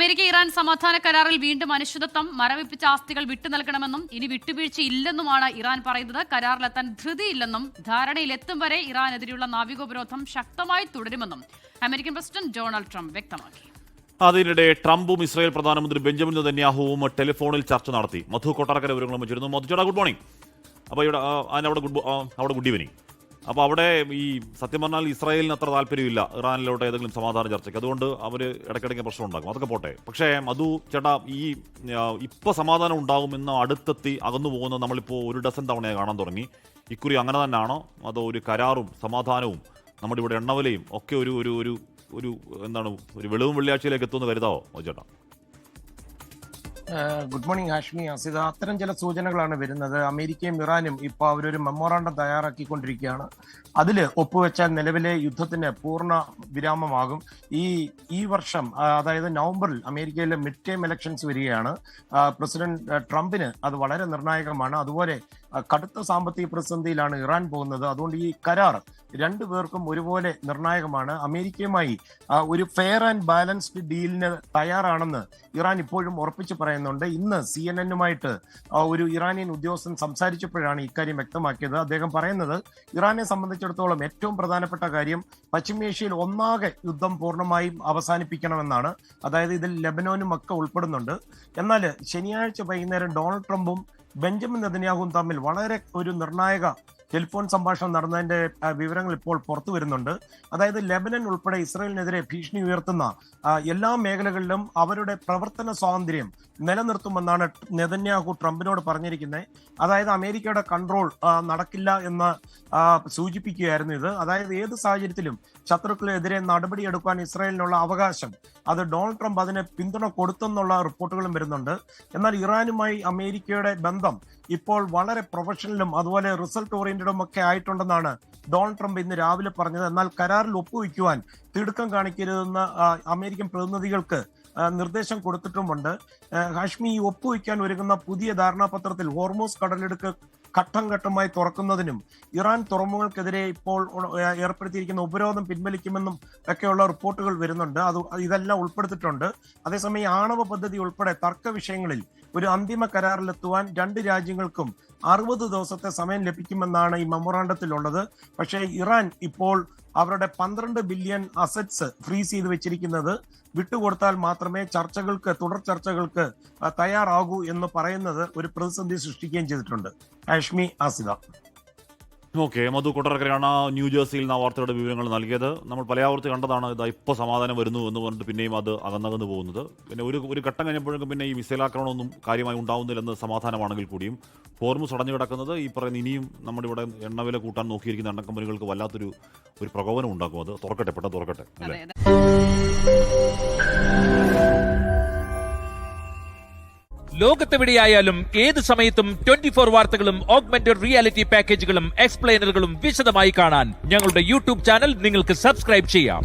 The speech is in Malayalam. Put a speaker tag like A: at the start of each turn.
A: അമേരിക്ക ഇറാൻ സമാധാന കരാറിൽ വീണ്ടും അനിശ്ചിതത്വം, മരവിപ്പിച്ച ആസ്തികൾ വിട്ടുനൽകണമെന്നും ഇനി വിട്ടുവീഴ്ചയില്ലെന്നുമാണ് ഇറാൻ പറയുന്നത്. കരാറിലെത്താൻ ധൃതിയില്ലെന്നും ധാരണയിലെത്തും വരെ ഇറാനെതിരെയുള്ള നാവികോപരോധം ശക്തമായി തുടരുമെന്നും അമേരിക്കൻ പ്രസിഡന്റ് ഡൊണാൾഡ് ട്രംപ് വ്യക്തമാക്കി.
B: അതിനിടെ ട്രംപും ഇസ്രായേൽ പ്രധാനമന്ത്രി ബെഞ്ചമിൻ നെതന്യാഹുവും ടെലിഫോണിൽ ചർച്ച നടത്തി. മധു കൊട്ടാരക്കര വിവരങ്ങളും വെച്ചിരുന്നു. മധുചേട്ടാ, ഗുഡ് മോർണിംഗ്. അപ്പോൾ ഇവിടെ അവിടെ ഗുഡ് ഈവനിങ്. അപ്പോൾ അവിടെ ഈ സത്യം പറഞ്ഞാൽ ഇസ്രായേലിന് അത്ര താല്പര്യമില്ല ഇറാനിലോട്ട് ഏതെങ്കിലും സമാധാന ചർച്ചയ്ക്ക്. അതുകൊണ്ട് അവർ ഇടയ്ക്കിടയ്ക്ക് പ്രശ്നം ഉണ്ടാക്കും. അതൊക്കെ പോട്ടെ. പക്ഷേ മധു ചേട്ടാ, ഇപ്പോൾ സമാധാനം ഉണ്ടാകുമെന്ന് അടുത്തെത്തി അകന്നു പോകുന്നത് നമ്മളിപ്പോൾ ഒരു ഡസൻ തവണയായി കാണാൻ തുടങ്ങി. ഇക്കുറി അങ്ങനെ തന്നെയാണോ, അതോ ഒരു കരാറും സമാധാനവും നമ്മുടെ ഇവിടെ എണ്ണവിലയും ഒക്കെ ഒരു ഒരു ഒരു ഒരു എന്താണ് ഒരു വെളിവും വെള്ളിയാഴ്ചയിലേക്ക് എത്തുമെന്ന് കരുതാവോ ചേട്ടാ?
C: Good morning Hashmi, Asitha. അത്തരം ചില സൂചനകളാണ് വരുന്നത്. അമേരിക്കയും ഇറാനും ഇപ്പോൾ അവരൊരു മെമ്മോറാണ്ടം തയ്യാറാക്കിക്കൊണ്ടിരിക്കുകയാണ്. അതിൽ ഒപ്പുവെച്ചാൽ നിലവിലെ യുദ്ധത്തിന് പൂർണ്ണ വിരാമമാകും. ഈ വർഷം, അതായത് നവംബറിൽ അമേരിക്കയിലെ മിഡ് ടേം ഇലക്ഷൻസ് വരികയാണ്. പ്രസിഡന്റ് ട്രംപിന് അത് വളരെ നിർണായകമാണ്. അതുപോലെ കടുത്ത സാമ്പത്തിക പ്രതിസന്ധിയിലാണ് ഇറാൻ പോകുന്നത്. അതുകൊണ്ട് ഈ കരാർ രണ്ടുപേർക്കും ഒരുപോലെ നിർണായകമാണ്. അമേരിക്കയുമായി ഒരു ഫെയർ ആൻഡ് ബാലൻസ്ഡ് ഡീലിന് തയ്യാറാണെന്ന് ഇറാൻ ഇപ്പോഴും ഉറപ്പിച്ച് പറയുന്നുണ്ട്. ഇന്ന് CNN-നുമായിട്ട് ഒരു ഇറാനിയൻ ഉദ്യോഗസ്ഥൻ സംസാരിച്ചപ്പോഴാണ് ഇക്കാര്യം വ്യക്തമാക്കിയത്. അദ്ദേഹം പറയുന്നത് ഇറാനെ സംബന്ധിച്ചിടത്തോളം ഏറ്റവും പ്രധാനപ്പെട്ട കാര്യം പശ്ചിമേഷ്യയിൽ ഒന്നാകെ യുദ്ധം പൂർണ്ണമായും അവസാനിപ്പിക്കണമെന്നാണ്. അതായത് ഇതിൽ ലെബനോനും ഒക്കെ ഉൾപ്പെടുന്നുണ്ട്. എന്നാൽ ശനിയാഴ്ച വൈകുന്നേരം ഡൊണാൾഡ് ട്രംപും ബെഞ്ചമിൻ നെതന്യാഹുവും തമ്മിൽ വളരെ ഒരു നിർണായക ടെലിഫോൺ സംഭാഷണം നടന്നതിന്റെ വിവരങ്ങൾ ഇപ്പോൾ പുറത്തു വരുന്നുണ്ട്. അതായത് ലെബനൻ ഉൾപ്പെടെ ഇസ്രായേലിനെതിരെ ഭീഷണി ഉയർത്തുന്ന എല്ലാ മേഖലകളിലും അവരുടെ പ്രവർത്തന സ്വാതന്ത്ര്യം നിലനിർത്തുമെന്നാണ് നെതന്യാഹു ട്രംപിനോട് പറഞ്ഞിരിക്കുന്നത്. അതായത് അമേരിക്കയുടെ കൺട്രോൾ നടക്കില്ല എന്ന് സൂചിപ്പിക്കുകയായിരുന്നു ഇത്. അതായത് ഏത് സാഹചര്യത്തിലും ശത്രുക്കളെതിരെ നടപടിയെടുക്കാൻ ഇസ്രായേലിനുള്ള അവകാശം, അത് ഡൊണാൾഡ് ട്രംപ് അതിന് പിന്തുണ കൊടുത്തെന്നുള്ള റിപ്പോർട്ടുകളും വരുന്നുണ്ട്. എന്നാൽ ഇറാനുമായി അമേരിക്കയുടെ ബന്ധം ഇപ്പോൾ വളരെ പ്രൊഫഷണലും അതുപോലെ റിസൾട്ട് ഓറിയന്റഡും ഒക്കെ ആയിട്ടുണ്ടെന്നാണ് ഡൊണാൾഡ് ട്രംപ് ഇന്ന് രാവിലെ പറഞ്ഞത്. എന്നാൽ കരാറിൽ ഒപ്പുവയ്ക്കുവാൻ തിടുക്കം കാണിക്കരുതെന്ന് അമേരിക്കൻ പ്രതിനിധികൾക്ക് നിർദ്ദേശം കൊടുത്തിട്ടുമുണ്ട്. ഹാഷ്മി, ഈ ഒപ്പുവയ്ക്കാൻ ഒരുങ്ങുന്ന പുതിയ ധാരണാപത്രത്തിൽ ഹോർമൂസ് കടലിടുക്ക് ഘട്ടം ഘട്ടമായി തുറക്കുന്നതിനും ഇറാൻ തുറമുഖങ്ങൾക്കെതിരെ ഇപ്പോൾ ഏർപ്പെടുത്തിയിരിക്കുന്ന ഉപരോധം പിൻവലിക്കുമെന്നും ഒക്കെയുള്ള റിപ്പോർട്ടുകൾ വരുന്നുണ്ട്. ഇതെല്ലാം ഉൾപ്പെടുത്തിയിട്ടുണ്ട്. അതേസമയം ആണവ പദ്ധതി ഉൾപ്പെടെ തർക്ക വിഷയങ്ങളിൽ ഒരു അന്തിമ കരാറിലെത്തുവാൻ രണ്ട് രാജ്യങ്ങൾക്കും 60 ദിവസത്തെ സമയം ലഭിക്കുമെന്നാണ് ഈ മെമ്മോറാണ്ടത്തിലുള്ളത്. പക്ഷേ ഇറാൻ ഇപ്പോൾ അവരുടെ 12 ബില്യൺ അസറ്റ്സ് ഫ്രീസ് ചെയ്ത് വെച്ചിരിക്കുന്നത് വിട്ടുകൊടുത്താൽ മാത്രമേ തുടർ ചർച്ചകൾക്ക് തയ്യാറാകൂ എന്ന് പറയുന്നത് ഒരു പ്രതിസന്ധി സൃഷ്ടിക്കുകയും ചെയ്തിട്ടുണ്ട്. ഹാഷ്മി, ആസിദ.
B: ഓക്കെ, മധു കൊട്ടാരക്കരയാണ് ന്യൂജേഴ്സിയിൽ നിന്ന് വാർത്തയുടെ വിവരങ്ങൾ നൽകിയത്. നമ്മൾ പലയാവർത്തി കണ്ടതാണ് ഇതാ ഇപ്പോൾ സമാധാനം വരുന്നു എന്ന് പറഞ്ഞിട്ട് പിന്നെയും അത് അകന്നകന്ന് പോകുന്നത്. പിന്നെ ഒരു ഘട്ടം കഴിഞ്ഞപ്പോഴേക്കും പിന്നെ ഈ മിസൈൽ ആക്രമണമൊന്നും കാര്യമായി ഉണ്ടാവുന്നില്ലെന്ന് സമാധാനമാണെങ്കിൽ കൂടിയും ഹോർമൂസ് അടഞ്ഞു കിടക്കുന്നത് ഈ പറയുന്ന ഇനിയും നമ്മുടെ ഇവിടെ എണ്ണവില കൂട്ടാൻ നോക്കിയിരിക്കുന്ന എണ്ണ കമ്പനികൾക്ക് വല്ലാത്തൊരു പ്രകോപനം ഉണ്ടാക്കും. അത് പെട്ടെന്ന് തുറക്കട്ടെ അല്ലേ?
D: ലോകത്തെവിടെയായാലും ഏത് സമയത്തും 24 വാർത്തകളും ഓഗ്മെന്റഡ് റിയാലിറ്റി പാക്കേജുകളും എക്സ്പ്ലെയിനറുകളും വിശദമായി കാണാൻ ഞങ്ങളുടെ യൂട്യൂബ് ചാനൽ നിങ്ങൾക്ക് സബ്സ്ക്രൈബ് ചെയ്യാം.